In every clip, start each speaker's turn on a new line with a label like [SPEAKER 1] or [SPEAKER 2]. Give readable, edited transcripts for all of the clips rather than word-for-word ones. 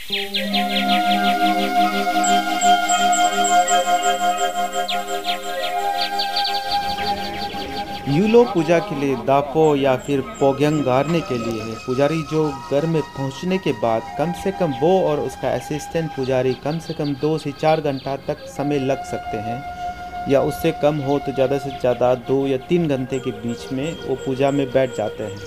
[SPEAKER 1] Yellow पूजा के लिए दापो या फिर पोग्यांग गारने के लिए है। पुजारी जो घर में पहुंचने के बाद कम से कम वो और उसका असिस्टेंट पुजारी कम से कम 2 से 4 घंटा तक समय लग सकते हैं, या उससे कम हो तो ज़्यादा से ज़्यादा 2 या 3 घंटे के बीच में वो पूजा में बैठ जाते हैं।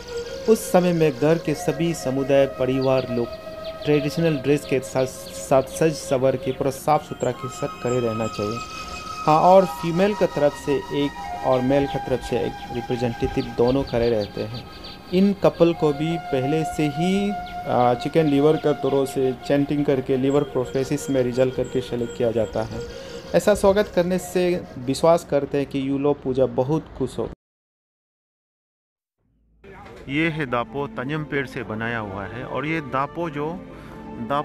[SPEAKER 1] उस समय में घर के सभी समुदाय परिवार लोग ट्रेडिशनल ड्रेस के साथ सज सवर के पूरा साफ़ सुथरा के साथ करे रहना चाहिए। हाँ, और फीमेल की तरफ से एक और मेल की तरफ से एक रिप्रेजेंटेटिव दोनों खड़े रहते हैं। इन कपल को भी पहले से ही चिकन लीवर का तौर से चैंटिंग करके लीवर प्रोफेसिस में रिजल्ट करके सेलेक्ट किया जाता है। ऐसा स्वागत करने से विश्वास करते हैं कि यूलो पूजा बहुत खुश हो। ये है दापो, तंजम पेड़ से बनाया हुआ है। और ये दापो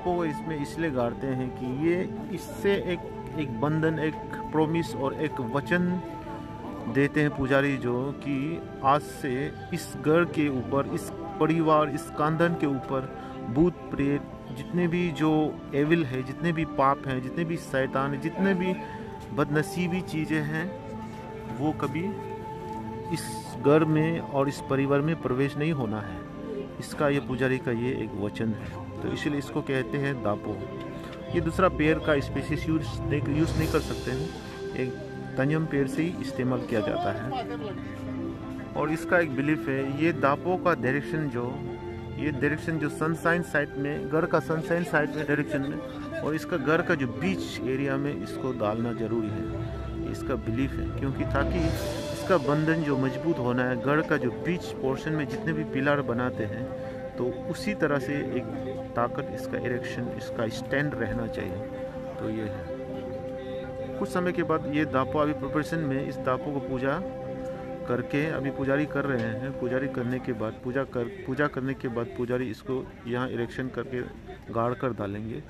[SPEAKER 1] को इसमें इसलिए गाड़ते हैं कि ये इससे एक बंधन, एक प्रोमिस और एक वचन देते हैं पुजारी जो कि आज से इस घर के ऊपर, इस परिवार, इस खानदान के ऊपर भूत प्रेत, जितने भी जो एविल है, जितने भी पाप हैं, जितने भी शैतान हैं, जितने भी बदनसीबी चीज़ें हैं, वो कभी इस घर में और इस परिवार में प्रवेश नहीं होना है। इसका ये पुजारी का ये एक वचन है, तो इसलिए इसको कहते हैं दापो। ये दूसरा पेड़ का स्पीशीज यूज़ नहीं कर सकते हैं, एक तंजम पेड़ से ही इस्तेमाल किया जाता है। और इसका एक बिलीफ है, ये दापो का डायरेक्शन जो सनसाइन साइड में, घर का सनसाइन साइड में डायरेक्शन में, और इसका घर का जो बीच एरिया में इसको डालना जरूरी है। इसका बिलीफ है, क्योंकि ताकि इसका बंधन जो मजबूत होना है, घर का जो बीच पोर्शन में जितने भी पिलर बनाते हैं, तो उसी तरह से एक ताकत, इसका इरेक्शन, इसका स्टैंड रहना चाहिए। तो ये है। कुछ समय के बाद ये दापो अभी प्रिपरेशन में, इस दापो को पूजा करके अभी पुजारी कर रहे हैं। पुजारी करने के बाद पूजा करने के बाद पुजारी इसको यहाँ इरेक्शन करके गाड़ कर डालेंगे।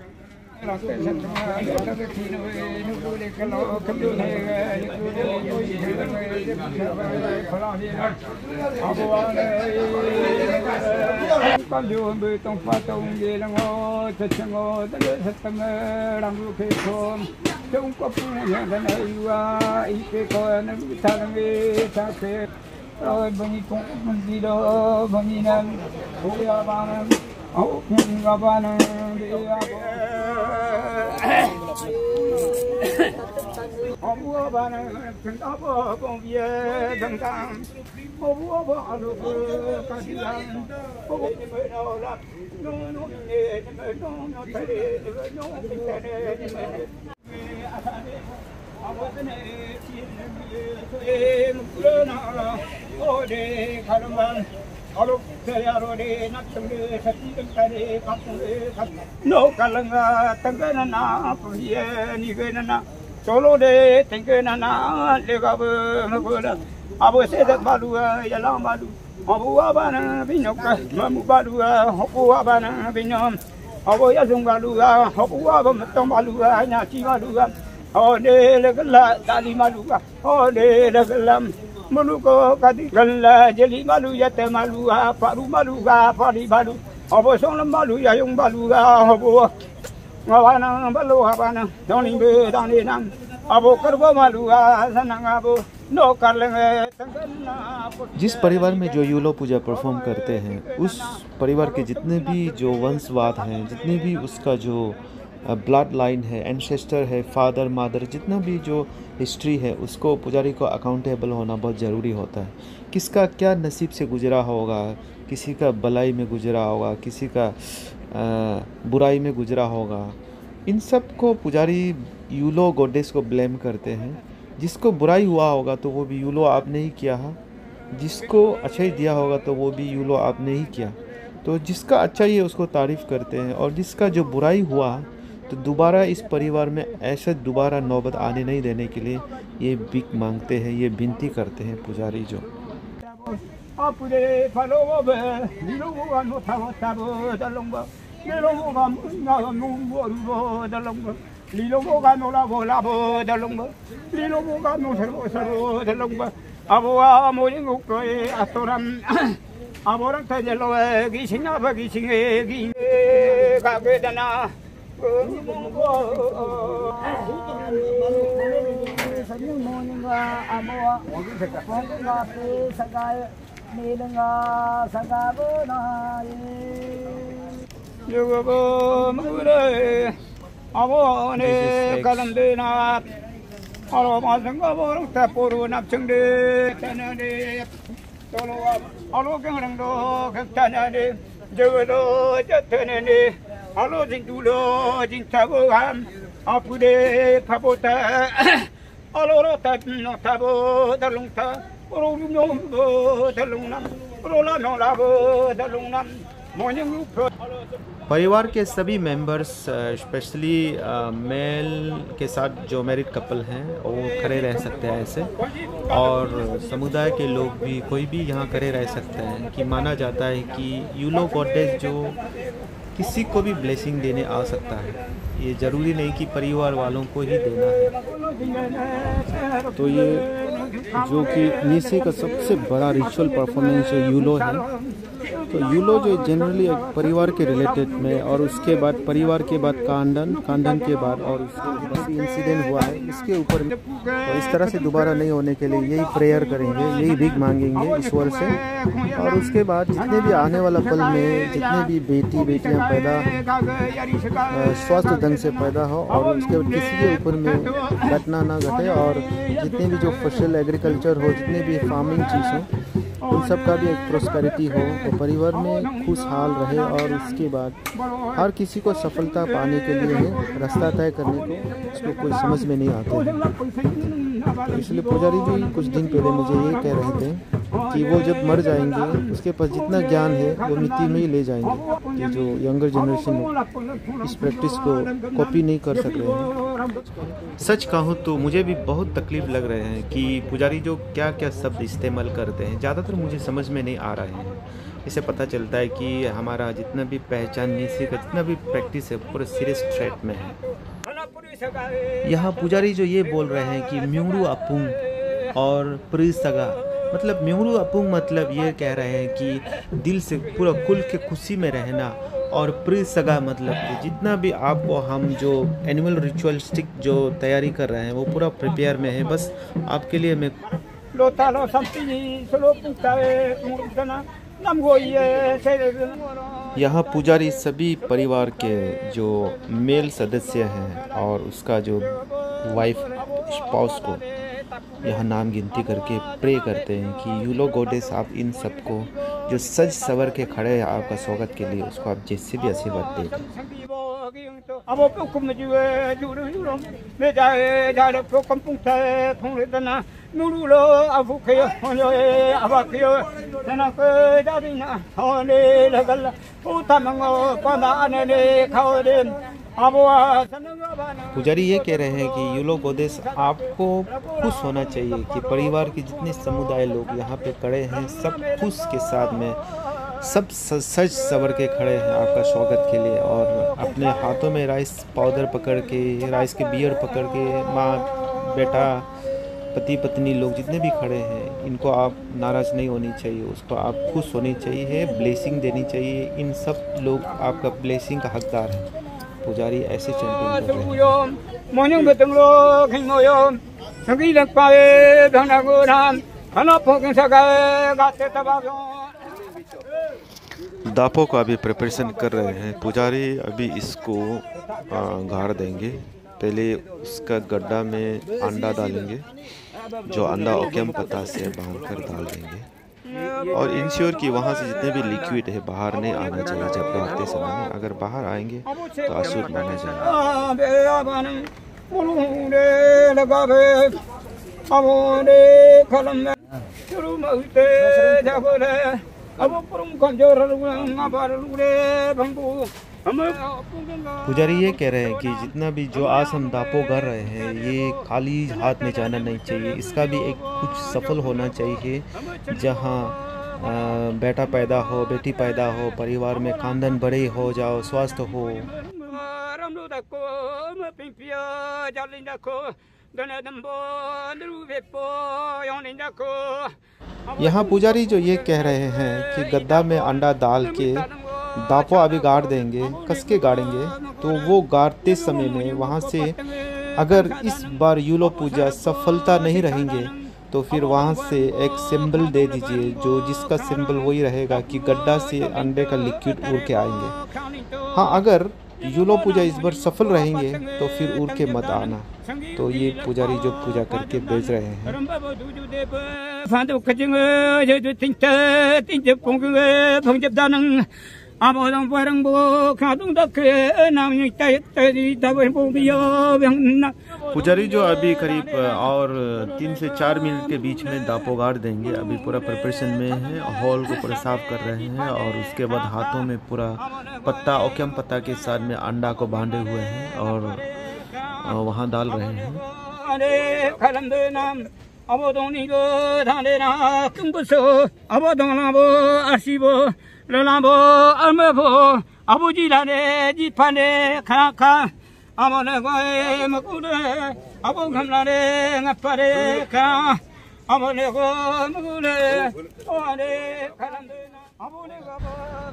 [SPEAKER 2] No kalanga tangana na puye ni gena solo de tangana na legabu ngula abo se da balu ya la balu abo abana binoka mamu balu hopo abana binom abo ya zungalu hopo abo matom balu nya chi balu o de legala dali malu o de legalam Maluko kadi gala jeli malu ya te malu paru malu pari balu abo song malu ya yung balu abo ngawana balu abana doni be dani nam abo karbo malu sanang abo no कर लेंगे।
[SPEAKER 1] जिस परिवार में जो yellow पूजा perform करते हैं, उस परिवार के जितने भी जो वंशवाद हैं, जितने भी उसका जो ब्लड लाइन है, एंसेस्टर है, फादर मदर, जितना भी जो हिस्ट्री है, उसको पुजारी को अकाउंटेबल होना बहुत ज़रूरी होता है। किसका क्या नसीब से गुजरा होगा, किसी का भलाई में गुजरा होगा, किसी का बुराई में गुजरा होगा, इन सब को पुजारी यूलो गॉडेस को ब्लेम करते हैं। जिसको बुराई हुआ होगा तो वो भी यूलो आपने ही किया है, जिसको अच्छा ही दिया होगा तो वो भी यूलो आपने ही किया। तो जिसका अच्छा ही है उसको तारीफ़ करते हैं, और जिसका जो बुराई हुआ तो दोबारा इस परिवार में ऐसे दोबारा नौबत आने नहीं देने के लिए ये भीख मांगते हैं, ये विनती करते हैं पुजारी जो। परिवार के सभी मेंबर्स, स्पेशली मेल के साथ जो मैरिड कपल हैं वो खड़े रह सकते हैं ऐसे, और समुदाय के लोग भी कोई भी यहाँ खड़े रह सकते हैं। कि माना जाता है कि यूलो गॉडेस जो किसी को भी ब्लेसिंग देने आ सकता है, ये ज़रूरी नहीं कि परिवार वालों को ही देना है।
[SPEAKER 3] तो ये जो कि नीसे का सबसे बड़ा रिचुअल परफॉर्मेंस जो यूलो है, तो यूलो जो जनरली एक परिवार के रिलेटेड में, और उसके बाद परिवार के बाद कांडन के बाद, और उसके इंसिडेंट हुआ है इसके ऊपर, तो इस तरह से दोबारा नहीं होने के लिए यही प्रेयर करेंगे, यही भीख मांगेंगे ईश्वर से। और उसके बाद जितने भी आने वाला पल में जितने भी बेटियां पैदा स्वस्थ ढंग से पैदा हो, और उसके बाद किसी के ऊपर में घटना ना घटे, और जितने भी जो फसल एग्रीकल्चर हो, जितने भी फार्मिंग चीज़ हो, उन सब का भी एक प्रोस्पेरिटी हो, तो परिवार में खुशहाल रहे। और उसके बाद हर किसी को सफलता पाने के लिए रास्ता तय करने को इसको कोई समझ में नहीं आते हैं। तो इसलिए पुजारी जी कुछ दिन पहले मुझे ये कह रहे थे कि वो जब मर जाएंगे उसके पास जितना ज्ञान है वो मिट्टी में ही ले जाएंगे, कि जो यंगर जनरेशन इस प्रैक्टिस को कॉपी नहीं कर सक रहे हैं।
[SPEAKER 1] सच कहूँ तो मुझे भी बहुत तकलीफ लग रहे हैं कि पुजारी जो क्या क्या शब्द इस्तेमाल करते हैं, ज़्यादातर मुझे समझ में नहीं आ रहे हैं। इससे पता चलता है कि हमारा जितना भी पहचान नीचे का जितना भी प्रैक्टिस है पूरे सीरियस थ्रेट में है। यहाँ पुजारी जो ये बोल रहे हैं कि म्यूंगरू अपुंग और प्री सगा, मतलब म्यूंगरू अपुंग मतलब ये कह रहे हैं कि दिल से पूरा कुल के खुशी में रहना, और प्री सगा मतलब कि जितना भी आपको हम जो एनुअल रिचुअलिस्टिक जो तैयारी कर रहे हैं वो पूरा प्रिपेयर में है। बस आपके लिए मैं यहाँ पुजारी सभी परिवार के जो मेल सदस्य हैं और उसका जो वाइफ स्पाउस को यहाँ नाम गिनती करके प्रे करते हैं कि यूलो गॉडेस आप इन सबको जो सज सवर के खड़े हैं आपका स्वागत के लिए, उसको आप जैसे भी आशीर्वाद दें। पुजारी ये कह रहे हैं कि यूलो गॉडेस आपको खुश होना चाहिए कि परिवार के जितने समुदाय लोग यहाँ पे खड़े हैं सब खुश के साथ में सब सज सवर के खड़े हैं आपका स्वागत के लिए, और अपने हाथों में राइस पाउडर पकड़ के, राइस के बियर पकड़ के, माँ बेटा पति पत्नी लोग जितने भी खड़े हैं इनको आप नाराज़ नहीं होनी चाहिए, उसको आप खुश होनी चाहिए, ब्लेसिंग देनी चाहिए। इन सब लोग आपका ब्लेसिंग का हकदार है। पुजारी ऐसे चैंटिंग कर रहे हैं। दापों का अभी प्रिपरेशन कर रहे हैं पुजारी, अभी इसको गाड़ देंगे। पहले उसका गड्ढा में अंडा डालेंगे, जो अंडा ओकेम पत्ता से बांधकर डाल देंगे, और इंश्योर कि वहाँ से जितने भी लिक्विड है बाहर नहीं आना चाहिए जब गाड़ते समय में। अगर बाहर आएंगे तो अशुद्ध माना जाएगा। पुजारी ये कह रहे हैं कि जितना भी जो आज हम दापो कर रहे हैं ये खाली हाथ में जाना नहीं चाहिए, इसका भी एक कुछ सफल होना चाहिए। जहाँ बेटा पैदा हो, बेटी पैदा हो, परिवार में खानदान बड़े हो जाओ, स्वस्थ हो। यहाँ पुजारी जो ये कह रहे हैं कि गद्दा में अंडा डाल के
[SPEAKER 3] दापो अभी गाड़ देंगे, कस के गाड़ेंगे। तो वो गाड़ते समय में वहाँ से अगर इस बार यूलो पूजा सफलता नहीं रहेंगे तो फिर वहाँ से एक सिंबल दे दीजिए, जो जिसका सिंबल वही रहेगा कि गड्ढा से अंडे का लिक्विड उड़ के आएंगे। हाँ, अगर यूलो पूजा इस बार सफल रहेंगे तो फिर उड़ के मत आना। तो ये पुजारी जो पूजा करके बेच रहे हैं। पुजारी जो अभी करीब और 3 से 4 मिनट के बीच में दापो गाड़ देंगे। अभी पूरा प्रिपरेशन में है, हॉल को पूरा साफ कर रहे हैं और उसके बाद हाथों में पूरा पत्ता ओक्यम पत्ता के साथ में अंडा को बांधे हुए हैं और वहाँ डाल रहे हैं।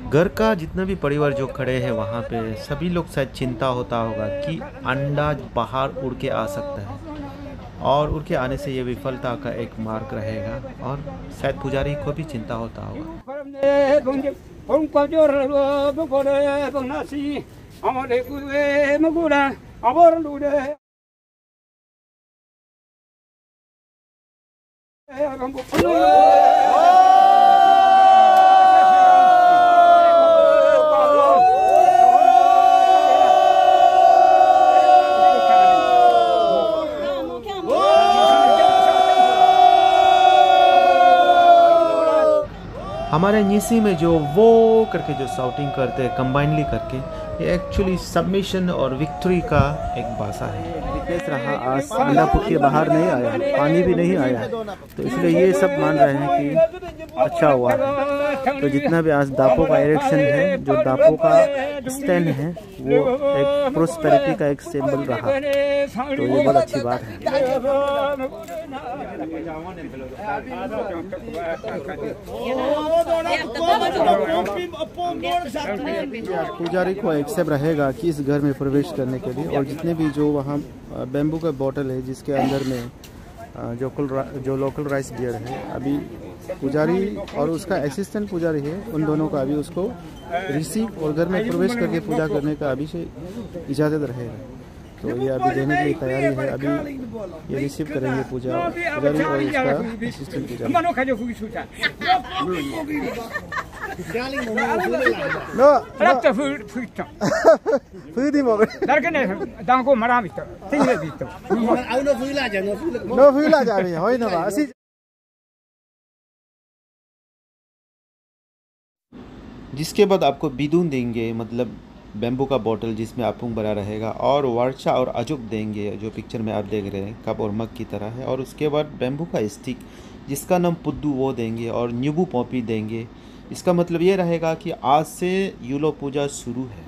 [SPEAKER 3] घर का जितना भी परिवार जो खड़े हैं वहाँ पे सभी लोग शायद चिंता होता होगा कि अंडा बाहर उड़ के आ सकता है और उड़ के आने से ये विफलता का एक मार्ग रहेगा और शायद पुजारी को भी चिंता होता होगा। हमारे नीसी में जो वो करके जो साउटिंग करते हैं कंबाइनली करके, ये एक्चुअली सबमिशन और विक्ट्री का एक भाषा है। दिख रहा आज अंडा फूट के बाहर नहीं आया, पानी भी नहीं आया, तो इसलिए ये सब मान रहे हैं कि अच्छा हुआ। तो जितना भी आज दापो का इरेक्शन है, जो दापो का स्टैंड है, वो एक प्रोस्पेरिटी का एक सिंबल रहा, तो ये बहुत अच्छी बात है। पुजारी को एक्सेप्ट रहेगा कि इस घर में प्रवेश करने के लिए, और जितने भी जो वहाँ बेम्बू का बोतल है जिसके अंदर में जो लोकल राइस बियर है, अभी पुजारी और उसका असिस्टेंट पुजारी है, उन दोनों का अभी उसको रिसीव और घर में प्रवेश करके पूजा करने का अभी से इजाज़त रहेगा। तो ये अभी देने के लिए तैयारी है। अभी ये रिसीव करेंगे पुजारी और उसका असिस्टेंट पुजारी। जिसके बाद आपको बिदून देंगे, मतलब बेम्बू का बोतल जिसमें आपुंग भरा रहेगा, और वार्चा और अजुक देंगे जो पिक्चर में आप देख रहे हैं, कप और मग की तरह है। और उसके बाद बेम्बू का स्टिक जिसका नाम पुद्दू वो देंगे और न्यूबू पॉपी देंगे। इसका मतलब ये रहेगा कि आज से यूलो पूजा शुरू है।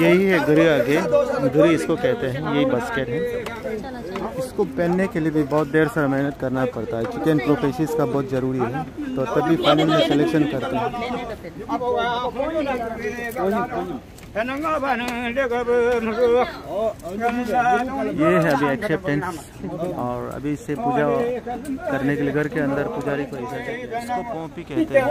[SPEAKER 3] यही है गरी, आगे गरी इसको कहते हैं, यही बास्केट है। इसको पहनने के लिए भी बहुत देर से मेहनत करना पड़ता है, चिकन प्रोफेसिस का बहुत ज़रूरी है, तो तभी फाइनल में सिलेक्शन करते हैं। ये है अभी एक्सेप्टेंस, और अभी इससे पूजा करने के लिए घर के अंदर पुजारी को इसको पॉपी कहते हैं।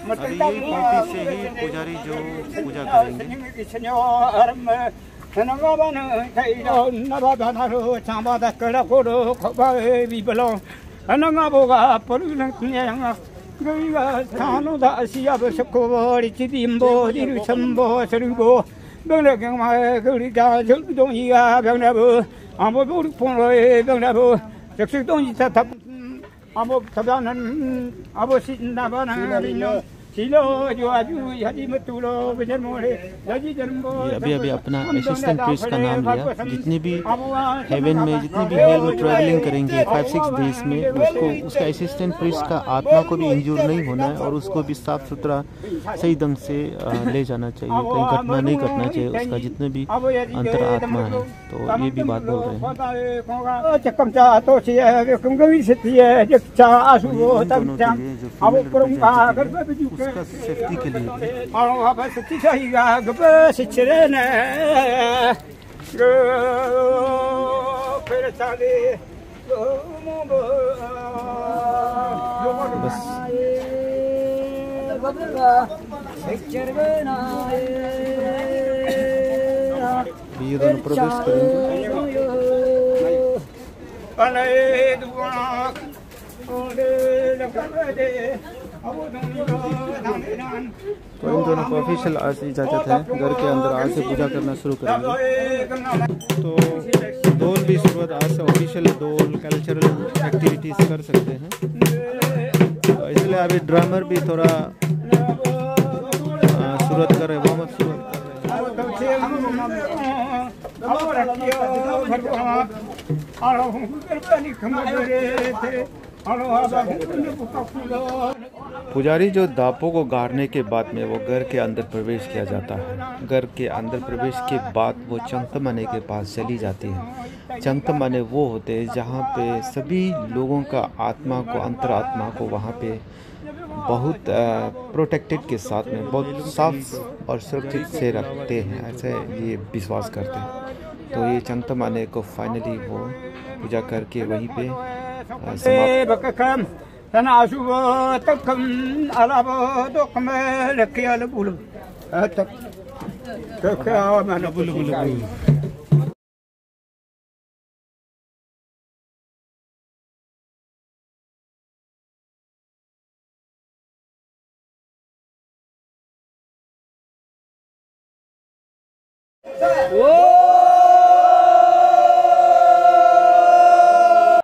[SPEAKER 3] अभी यही पॉपी से ही पुजारी जो पूजा करेंगे। अभी अभी अपना असिस्टेंट प्रीस्ट का नाम लिया। जितनी भी हेवन में जितनी भी हेल में ट्रैवलिंग करेंगे 5-6 डेज में, उसको उसका असिस्टेंट प्रीस्ट का आत्मा को भी इंजूर नहीं होना है और उसको भी साफ सुथरा सही ढंग से ले जाना चाहिए, कहीं घटना नहीं घटना चाहिए उसका जितने भी अंतर आत्मा है। तो ये भी बात बोल रहे हैं। उसका सेफ्टी के लिए बस ये दोनों प्रवेश करेंगे। तो इन दोनों को ऑफिशियल आज इजाज़त है, घर के अंदर आज से पूजा करना शुरू करेंगे। तो डोल भी शुरुआत आज से ऑफिशियल डोल कल्चरल एक्टिविटीज़ कर सकते हैं। तो इसलिए अभी ड्रामर भी थोड़ा शुरुआत कर रहे हैं, वार्म अप शुरुआत कर रहे हैं। पुजारी जो दापों को गाड़ने के बाद में वो घर के अंदर प्रवेश किया जाता है। घर के अंदर प्रवेश के बाद वो चंगतमाने के पास चली जाती है। चंगतमाने वो होते हैं जहाँ पे सभी लोगों का आत्मा को, अंतरात्मा को वहाँ पे बहुत प्रोटेक्टेड के साथ में बहुत साफ और सुरक्षित से रखते हैं, ऐसे ये विश्वास करते हैं। तो ये चंगतमाने को फाइनली वो पूजा करके वहीं पे
[SPEAKER 2] Whoa!